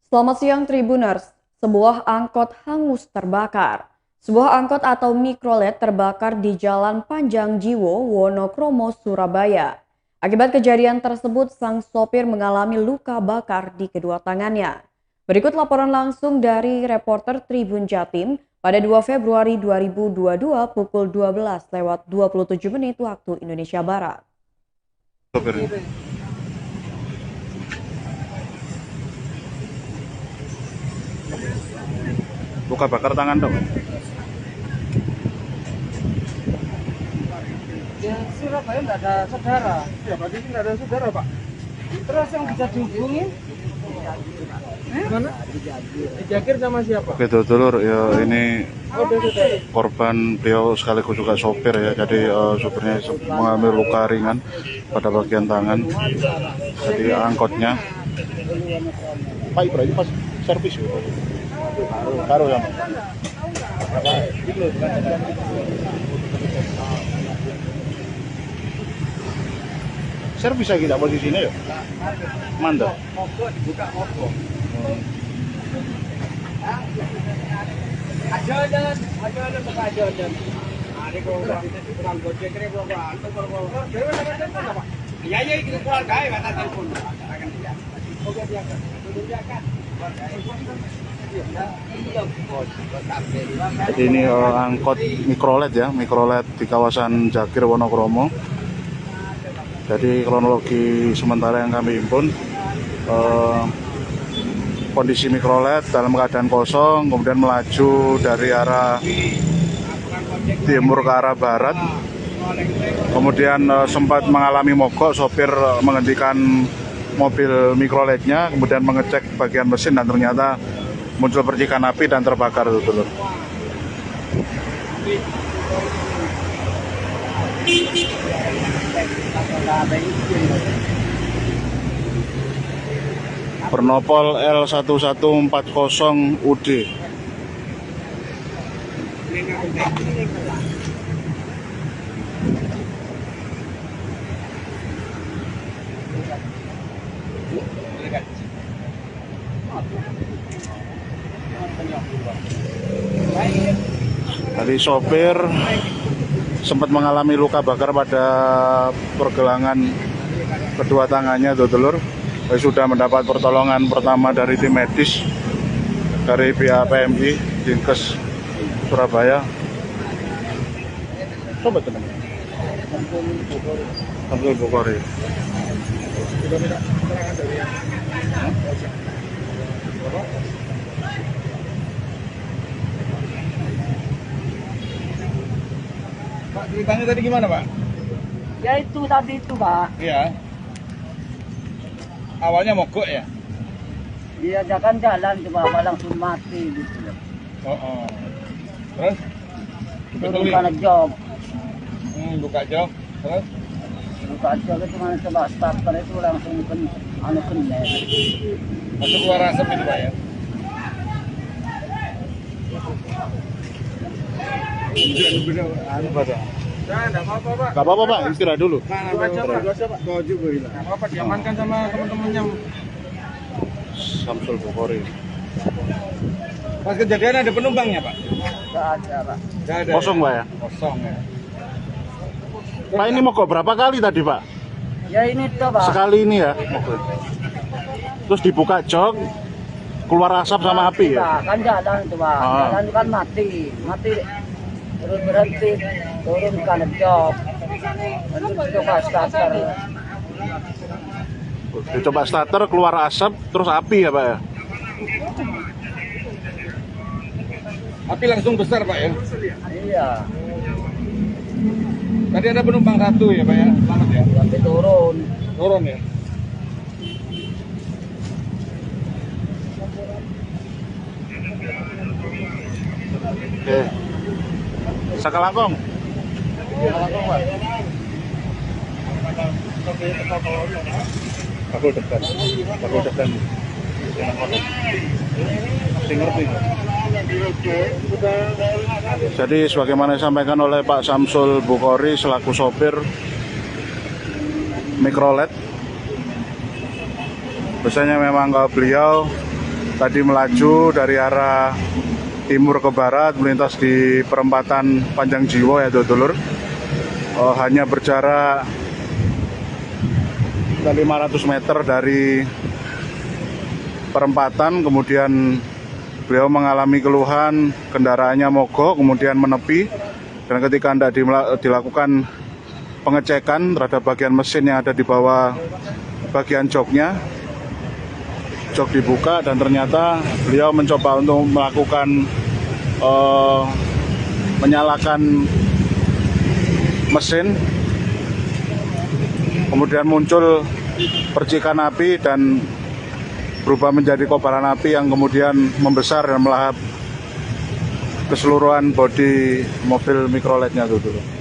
Selamat siang Tribuners, sebuah angkot hangus terbakar. Sebuah angkot atau mikrolet terbakar di Jalan Panjang Jiwo, Wonokromo, Surabaya. Akibat kejadian tersebut, sang sopir mengalami luka bakar di kedua tangannya. Berikut laporan langsung dari reporter Tribun Jatim pada 2 Februari 2022 pukul 12:27 waktu Indonesia Barat. Sopir. Luka bakar tangan dong. Ya, Surabaya nggak ada saudara. Ya, berarti nggak ada saudara, Pak. Terus yang bisa dihubungi? Mana? Jakir sama siapa? Oke dulur, ya ini Oh, saudara. korban, beliau sekaligus juga sopir ya. Jadi sopirnya mengalami luka ringan pada bagian tangan. Jadi angkotnya. Pak Ibra ini pas servis ya. Taruh ya. Servis lagi tidak posisinya ya? Mantap. Mogok dibuka mogok. Aja buka aja. Hari kau udah kurang gojek ini belum antuk kalau Pak. Ya itu keluarga ya kata telepon. Oke diangkat. Diangkat. Jadi ini angkot mikrolet ya, mikrolet di kawasan Jakir, Wonokromo. Jadi kronologi sementara yang kami himpun, kondisi mikrolet dalam keadaan kosong, kemudian melaju dari arah timur ke arah barat, kemudian sempat mengalami mogok, sopir menghentikan mobil mikroletnya, kemudian mengecek bagian mesin dan ternyata muncul percikan api dan terbakar itu dulu. Bernopol L1140 UD. Tadi sopir sempat mengalami luka bakar pada pergelangan kedua tangannya, dulur. Sudah mendapat pertolongan pertama dari tim medis dari pihak PMI Dinkes Surabaya. Coba tenang. Samsul Bogor. Pak, ceritanya tadi gimana, Pak? Ya itu tadi itu Pak, Iya. Awalnya mogok ya? dia jangan jalan coba Pak langsung mati gitu. Oh. Terus? Turun karena job, Buka jok. Terus? buka job itu mana coba starter itu langsung kena. Masuk keluar asap itu, Pak ya? Enggak apa-apa, Pak. Gak apa-apa Pak, istirahat dulu. Dua aja, Pak. Enggak apa-apa, diamankan sama teman-temannya. Samsul Bogor. Pas kejadian ada penumpangnya, Pak? Enggak ada Pak. Enggak ada. Kosong Pak ya? Kosong ya. Pak ini mogok berapa kali tadi Pak? Ya ini tuh Pak. Sekali ini ya mogok. Terus dibuka jok, keluar asap sama api ya? Pak, kan jalan tuh Pak, Ah. jalan itu kan mati, terus berhenti, turun karena job, terus coba starter. Dicoba starter, keluar asap, terus api ya Pak ya? Api langsung besar, Pak ya? Iya, Tadi ada penumpang satu ya, Pak ya? Selamat ya? tapi turun. Turun ya? Oke. Sakalangkong. Aku dekat. Jadi sebagaimana disampaikan oleh Pak Samsul Bukhori selaku sopir mikrolet, biasanya memang kalau beliau tadi melaju dari arah timur ke barat melintas di perempatan Panjang Jiwo ya dulur. Hanya berjarak 500 meter dari perempatan, kemudian beliau mengalami keluhan kendaraannya mogok, kemudian menepi, dan ketika hendak dilakukan pengecekan terhadap bagian mesin yang ada di bawah bagian joknya, jok dibuka dan ternyata beliau mencoba untuk melakukan menyalakan mesin, kemudian muncul percikan api dan berubah menjadi kobaran api yang kemudian membesar dan melahap keseluruhan bodi mobil Mikroletnya dulu.